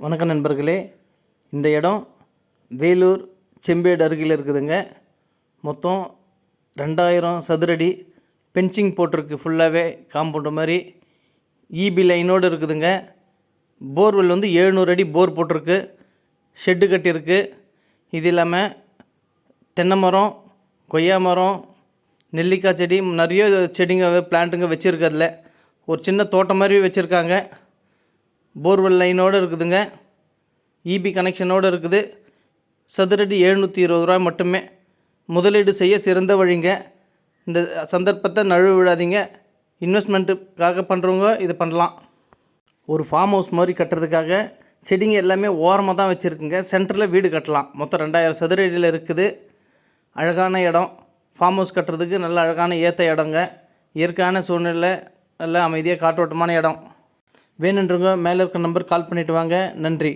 வணக்கம் நண்பர்களே, இந்த இடம் வேலூர் செம்பேடு அருகில் இருக்குதுங்க. மொத்தம் 2000 சதுரடி பென்சிங் போட்டிருக்கு. ஃபுல்லாகவே காம்பவுண்டு மாதிரி ஈபி லைனோடு இருக்குதுங்க. போர்வெல் 700 அடி போர் போட்டிருக்கு. ஷெட்டு கட்டியிருக்கு. இது இல்லாமல் தென்னை மரம், கொய்யா மரம், நெல்லிக்காய் செடி, நிறைய செடிங்க பிளான்ட்டுங்க வச்சுருக்கிறதுல ஒரு சின்ன தோட்டம் மாதிரி வச்சுருக்காங்க. போர்வெல் லைனோடு இருக்குதுங்க. ஈபி கனெக்ஷனோடு இருக்குது. சதுரடி 720 ரூபா மட்டுமே. முதலீடு செய்ய சிறந்த வழிங்க. இந்த சந்தர்ப்பத்தை நழுவ விடாதீங்க. இன்வெஸ்ட்மெண்ட்டுக்காக பண்ணுறவங்க இது பண்ணலாம். ஒரு ஃபார்ம் ஹவுஸ் மாதிரி கட்டுறதுக்காக செடிங்க எல்லாமே ஓரமாக தான் வச்சுருக்குங்க. சென்டரில் வீடு கட்டலாம். மொத்தம் 2000 சதுரடியில் இருக்குது. அழகான இடம். ஃபார்ம் ஹவுஸ் கட்டுறதுக்கு நல்ல அழகான ஏற்ற இடங்க. இயற்கையான சூழ்நிலை, நல்ல அமைதியாக காற்றோட்டமான இடம். வேணுன்றவங்க மேலே இருக்க நம்பர் கால் பண்ணிவிட்டு வாங்க. நன்றி.